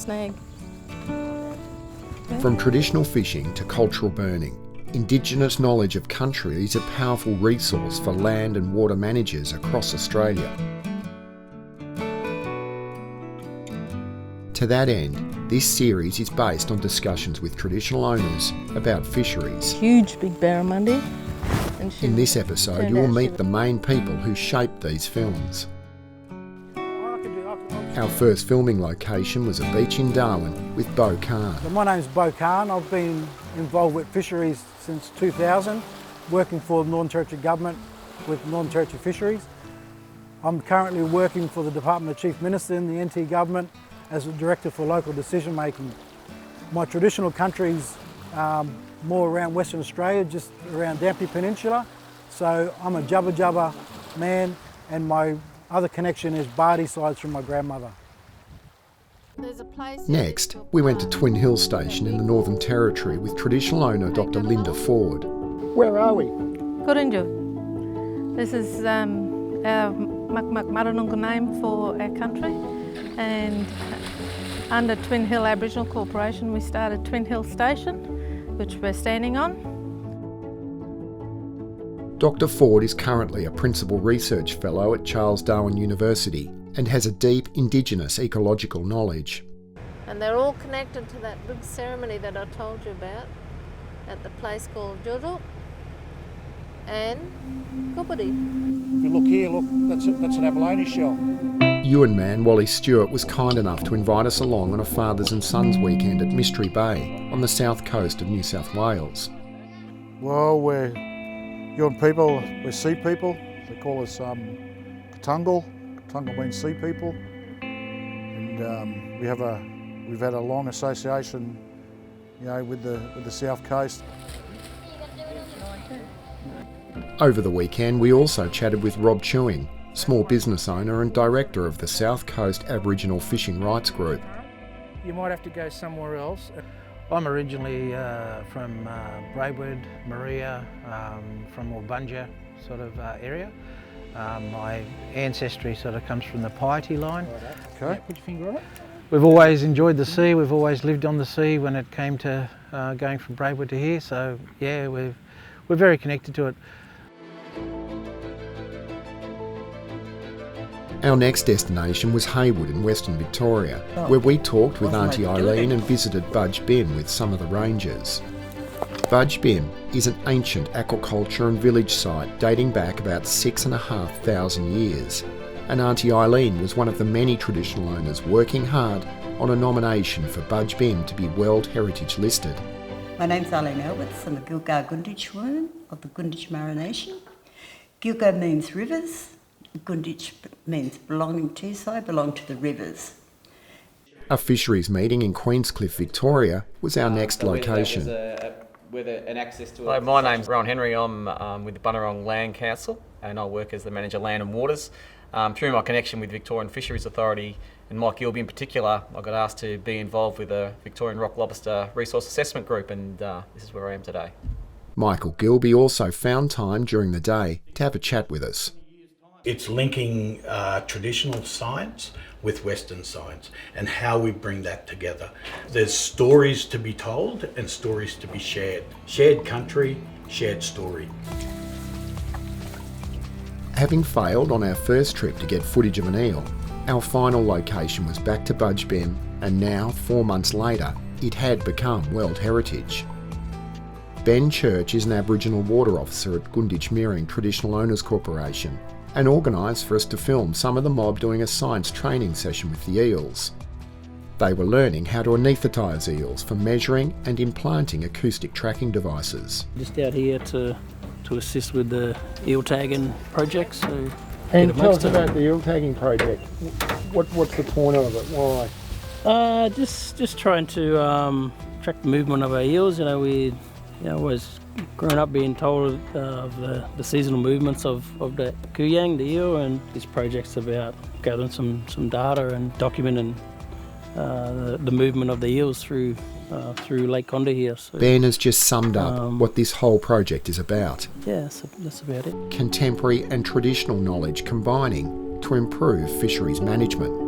snag. Okay. From traditional fishing to cultural burning, Indigenous knowledge of country is a powerful resource for land and water managers across Australia. To that end, this series is based on discussions with traditional owners about fisheries. Huge big barramundi. In this episode, you will meet the main people who shaped these films. Our first filming location was a beach in Darwin with Bo Khan. My name's Bo Khan. I've been involved with fisheries since 2000, working for the Northern Territory Government with Northern Territory Fisheries. I'm currently working for the Department of Chief Minister in the NT Government as a Director for Local Decision Making. My traditional country's more around Western Australia, just around Dampier Peninsula. So I'm a Jubba Jubba man, and my other connection is Bardi sides from my grandmother. Next, we went to Twin Hill Station in the Northern Territory with traditional owner Dr. Linda Ford. Where are we? Korinju. This is our Maranunga name for our country, and under Twin Hill Aboriginal Corporation we started Twin Hill Station, which we're standing on. Dr. Ford is currently a Principal Research Fellow at Charles Darwin University and has a deep Indigenous ecological knowledge. And they're all connected to that big ceremony that I told you about at the place called Judul and Kubadi. If you look here, look, that's an abalone shell. Ewan man Wally Stewart was kind enough to invite us along on a fathers and sons weekend at Mystery Bay on the south coast of New South Wales. Well, we're Yuin people, we're sea people. They call us Katungal. Katungal means sea people. And we've had a long association, with the south coast. Over the weekend, we also chatted with Rob Chewing, small business owner and director of the South Coast Aboriginal Fishing Rights Group. You might have to go somewhere else. I'm originally from Braidwood, Maria, from Wabunja sort of area. My ancestry sort of comes from the Piety line. Okay, yeah, put your finger on it. We've always enjoyed the sea, we've always lived on the sea when it came to going from Braidwood to here, so yeah, we're very connected to it. Our next destination was Haywood in Western Victoria, where we talked with Auntie Eileen and visited Budge Bim with some of the rangers. Budge Bim is an ancient aquaculture and village site dating back about 6,500 years, and Auntie Eileen was one of the many traditional owners working hard on a nomination for Budge Bim to be World Heritage listed. My name's Eileen Alberts. I'm a Gilgar Gunditj woman of the Gunditj Nation. Gilgar means rivers. Gunditj means belonging to, so I belong to the rivers. A fisheries meeting in Queenscliff, Victoria was our next location. Hi, my name's Rowan Henry. I'm with the Bunurong Land Council and I work as the Manager Land and Waters. Through my connection with Victorian Fisheries Authority and Mike Gilby in particular, I got asked to be involved with the Victorian Rock Lobster Resource Assessment Group, and this is where I am today. Michael Gilby also found time during the day to have a chat with us. It's linking traditional science with Western science and how we bring that together. There's stories to be told and stories to be shared. Shared country, shared story. Having failed on our first trip to get footage of an eel, our final location was back to Budge Bim, and now, 4 months later, it had become World Heritage. Ben Church is an Aboriginal water officer at Gunditj Meering Traditional Owners Corporation and organised for us to film some of the mob doing a science training session with the eels. They were learning how to anaesthetise eels for measuring and implanting acoustic tracking devices. Just out here to assist with the eel tagging project. So and tell us about the eel tagging project. What's the point of it? Why? Just trying to track the movement of our eels. We was grown up being told of the seasonal movements of the kuyang, the eel, and this project's about gathering some data and documenting the movement of the eels through Lake Conda here. So, Ben has just summed up what this whole project is about. Yeah, so that's about it. Contemporary and traditional knowledge combining to improve fisheries management.